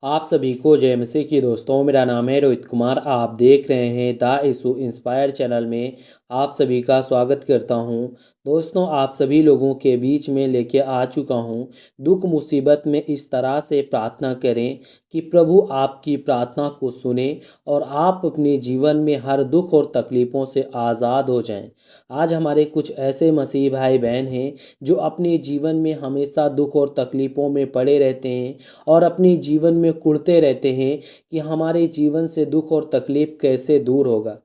आप सभी को जय मसीह की दोस्तों। मेरा नाम है रोहित कुमार। आप देख रहे हैं द इशू इंस्पायर चैनल में आप सभी का स्वागत करता हूं। दोस्तों, आप सभी लोगों के बीच में लेके आ चुका हूं। दुख मुसीबत में इस तरह से प्रार्थना करें कि प्रभु आपकी प्रार्थना को सुने और आप अपने जीवन में हर दुख और तकलीफ़ों से आज़ाद हो जाएं। आज हमारे कुछ ऐसे मसीह भाई बहन हैं जो अपने जीवन में हमेशा दुख और तकलीफ़ों में पड़े रहते हैं और अपने जीवन में कुढ़ते रहते हैं कि हमारे जीवन से दुख और तकलीफ़ कैसे दूर होगा।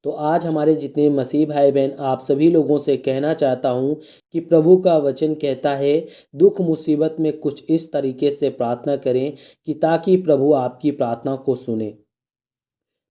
तो आज हमारे जितने मसीह भाई बहन, आप सभी लोगों से कहना चाहता हूँ कि प्रभु का वचन कहता है दुख मुसीबत में कुछ इस तरीके से प्रार्थना करें कि ताकि प्रभु आपकी प्रार्थना को सुने।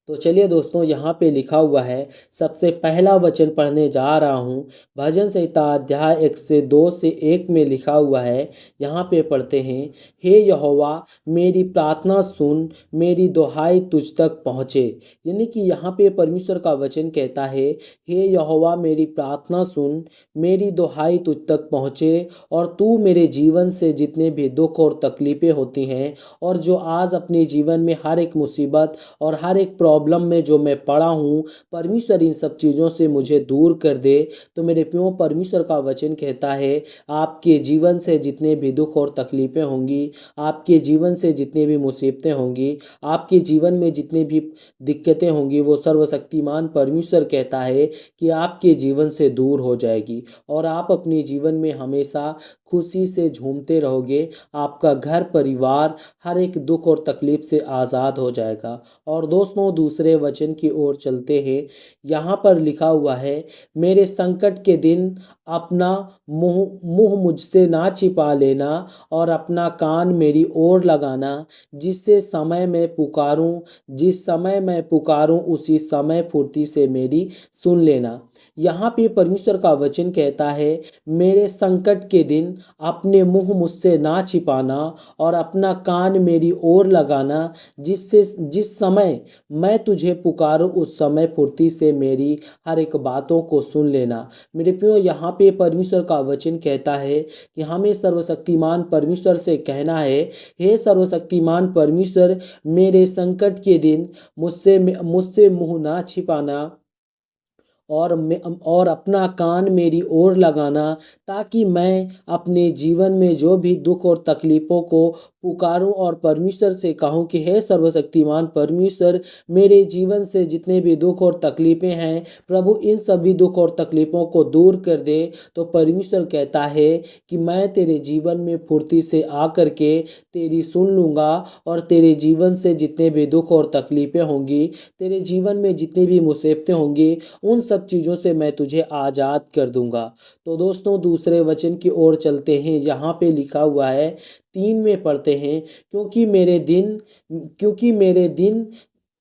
तो चलिए दोस्तों, यहाँ पे लिखा हुआ है, सबसे पहला वचन पढ़ने जा रहा हूँ। भजन संहिता अध्याय 102 से 1 में लिखा हुआ है। यहाँ पे पढ़ते हैं, हे यहोवा मेरी प्रार्थना सुन, मेरी दुहाई तुझ तक पहुँचे। यानी कि यहाँ पे परमेश्वर का वचन कहता है, हे यहोवा मेरी प्रार्थना सुन, मेरी दुहाई तुझ तक पहुँचे और तू मेरे जीवन से जितने भी दुख और तकलीफ़ें होती हैं और जो आज अपने जीवन में हर एक मुसीबत और हर एक प्रॉब्लम में जो मैं पड़ा हूँ, परमेश्वर इन सब चीज़ों से मुझे दूर कर दे। तो मेरे प्रियो, परमेश्वर का वचन कहता है आपके जीवन से जितने भी दुख और तकलीफ़ें होंगी, आपके जीवन से जितने भी मुसीबतें होंगी, आपके जीवन में जितने भी दिक्कतें होंगी, वो सर्वशक्तिमान परमेश्वर कहता है कि आपके जीवन से दूर हो जाएगी और आप अपने जीवन में हमेशा खुशी से झूमते रहोगे। आपका घर परिवार हर एक दुख और तकलीफ़ से आज़ाद हो जाएगा। और दोस्तों, दूसरे वचन की ओर चलते हैं। यहाँ पर लिखा हुआ है, मेरे संकट के दिन अपना मुंह मुंह मुझसे ना छिपा लेना और अपना कान मेरी ओर लगाना, जिस समय मैं पुकारूं उसी समय फुर्ती से मेरी सुन लेना। यहाँ पे परमेश्वर का वचन कहता है, मेरे संकट के दिन अपने मुंह मुझसे ना छिपाना और अपना कान मेरी ओर लगाना, जिस समय मैं तुझे पुकारूं उस समय फुर्ती से मेरी हर एक बातों को सुन लेना। मेरे प्रियो, यहाँ पे परमेश्वर का वचन कहता है कि हमें सर्वशक्तिमान परमेश्वर से कहना है, हे सर्वशक्तिमान परमेश्वर मेरे संकट के दिन मुझसे मुझसे मुंह ना छिपाना और अपना कान मेरी ओर लगाना, ताकि मैं अपने जीवन में जो भी दुख और तकलीफ़ों को पुकारूं और परमेश्वर से कहूं कि हे सर्वशक्तिमान परमेश्वर मेरे जीवन से जितने भी दुख और तकलीफ़ें हैं, प्रभु इन सभी दुख और तकलीफ़ों को दूर कर दे। तो परमेश्वर कहता है कि मैं तेरे जीवन में फुर्ती से आकर के तेरी सुन लूँगा और तेरे जीवन से जितने भी दुख और तकलीफ़ें होंगी, तेरे जीवन में जितनी भी मुसीबतें होंगी, उन सब चीज़ों से मैं तुझे आज़ाद कर दूंगा। तो दोस्तों, दूसरे वचन की ओर चलते हैं। यहाँ पे लिखा हुआ है, 3 में पढ़ते हैं, क्योंकि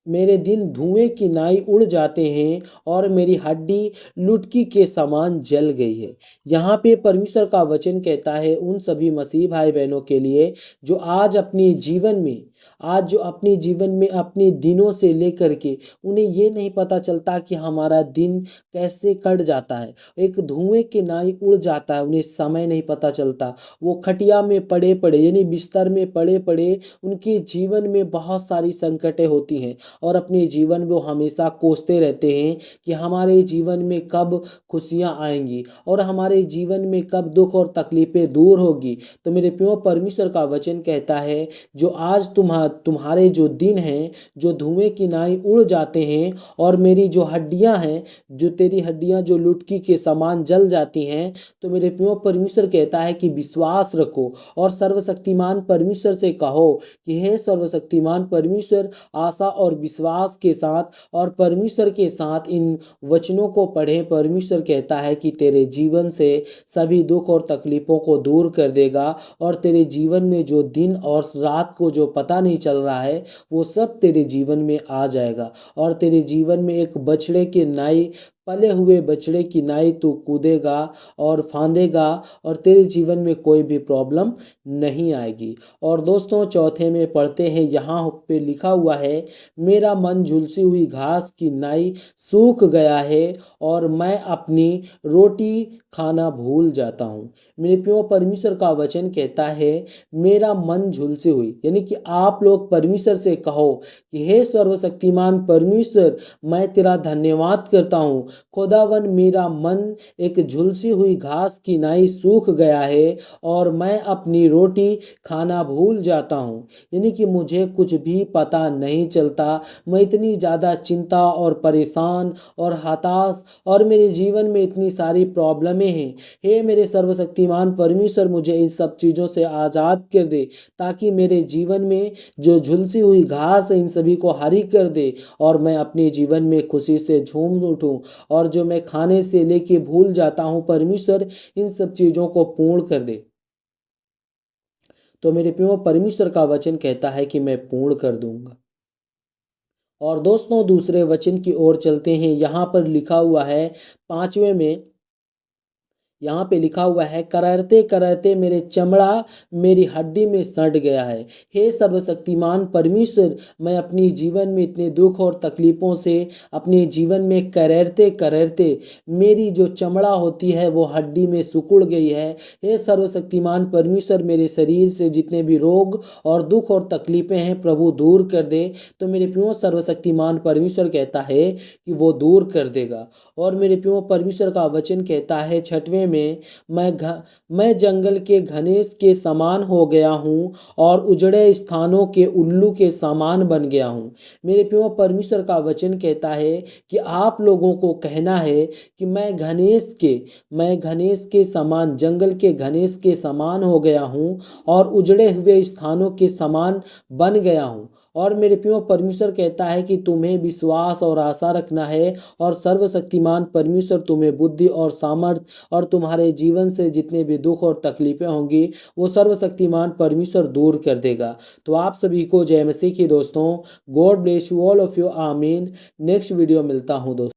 मेरे दिन धुएं की नाई उड़ जाते हैं और मेरी हड्डी लुटकी के समान जल गई है। यहाँ पे परमेश्वर का वचन कहता है उन सभी मसीह भाई बहनों के लिए जो आज जो अपने जीवन में अपने दिनों से लेकर के उन्हें ये नहीं पता चलता कि हमारा दिन कैसे कट जाता है। एक धुएं की नाई उड़ जाता है, उन्हें समय नहीं पता चलता। वो खटिया में पड़े पड़े यानी बिस्तर में पड़े पड़े उनके जीवन में बहुत सारी संकटें होती हैं और अपने जीवन में वो हमेशा कोसते रहते हैं कि हमारे जीवन में कब खुशियाँ आएंगी और हमारे जीवन में कब दुख और तकलीफ़ें दूर होगी। तो मेरे प्रियो, परमेश्वर का वचन कहता है जो आज तुम्हारे जो दिन हैं, जो धुएं की नाई उड़ जाते हैं और मेरी जो हड्डियां हैं, जो तेरी हड्डियां जो लुटकी के समान जल जाती हैं, तो मेरे प्रियो परमेश्वर कहता है कि विश्वास रखो और सर्वशक्तिमान परमेश्वर से कहो कि हे सर्वशक्तिमान परमेश्वर, आशा और विश्वास के साथ और परमेश्वर के साथ इन वचनों को पढ़ें। परमेश्वर कहता है कि तेरे जीवन से सभी दुख और तकलीफ़ों को दूर कर देगा और तेरे जीवन में जो दिन और रात को जो पता नहीं चल रहा है, वो सब तेरे जीवन में आ जाएगा और तेरे जीवन में एक बछड़े के नाई पले हुए बछड़े की नाई तू कूदेगा और फांदेगा और तेरे जीवन में कोई भी प्रॉब्लम नहीं आएगी। और दोस्तों चौथे में पढ़ते हैं, यहाँ पे लिखा हुआ है, मेरा मन झुलसी हुई घास की नाई सूख गया है और मैं अपनी रोटी खाना भूल जाता हूँ। मेरे प्रियो परमेश्वर का वचन कहता है, मेरा मन झुलसी हुई, यानी कि आप लोग परमेश्वर से कहो कि हे सर्वशक्तिमान परमेश्वर, मैं तेरा धन्यवाद करता हूँ खुदावन, मेरा मन एक झुलसी हुई घास की नाई सूख गया है और मैं अपनी रोटी खाना भूल जाता हूँ। यानी कि मुझे कुछ भी पता नहीं चलता, मैं इतनी ज़्यादा चिंता और परेशान और हताश और मेरे जीवन में इतनी सारी प्रॉब्लमें हैं। हे मेरे सर्वशक्तिमान परमेश्वर, मुझे इन सब चीज़ों से आज़ाद कर दे, ताकि मेरे जीवन में जो झुलसी हुई घास है इन सभी को हरी कर दे और मैं अपने जीवन में खुशी से झूम उठूं, और जो मैं खाने से लेके भूल जाता हूं परमेश्वर, इन सब चीज़ों को पूर्ण कर दे। तो मेरे प्रियो परमेश्वर का वचन कहता है कि मैं पूर्ण कर दूंगा। और दोस्तों दूसरे वचन की ओर चलते हैं, यहाँ पर लिखा हुआ है 5वें में, यहाँ पे लिखा हुआ है, करते करते मेरे चमड़ा मेरी हड्डी में सड़ गया है। हे सर्वशक्तिमान परमेश्वर, मैं अपनी जीवन में इतने दुख और तकलीफ़ों से अपने जीवन में करते करते मेरी जो चमड़ा होती है वो हड्डी में सिकुड़ गई है। हे सर्वशक्तिमान परमेश्वर, मेरे शरीर से जितने भी रोग और दुख और तकलीफ़ें हैं प्रभु दूर कर दे। तो मेरे प्रियो सर्वशक्तिमान परमेश्वर कहता है कि वो दूर कर देगा। और मेरे प्रियो परमेश्वर का वचन कहता है 6वें में, मैं जंगल के घनेस के समान हो गया हूँ और उजड़े स्थानों के उल्लू के समान बन गया हूँ। मेरे प्रियो परमेश्वर का वचन कहता है कि आप लोगों को कहना है कि मैं घनेस के समान, जंगल के घनेस के समान हो गया हूँ और उजड़े हुए स्थानों के समान बन गया हूँ। और मेरे प्रियो परमेश्वर कहता है कि तुम्हें विश्वास और आशा रखना है, और सर्वशक्तिमान परमेश्वर तुम्हें बुद्धि और सामर्थ और तुम्हारे जीवन से जितने भी दुख और तकलीफें होंगी वो सर्वशक्तिमान परमेश्वर दूर कर देगा। तो आप सभी को जय मसीह की दोस्तों। God bless you all of you, आमीन। नेक्स्ट वीडियो मिलता हूँ दोस्तों।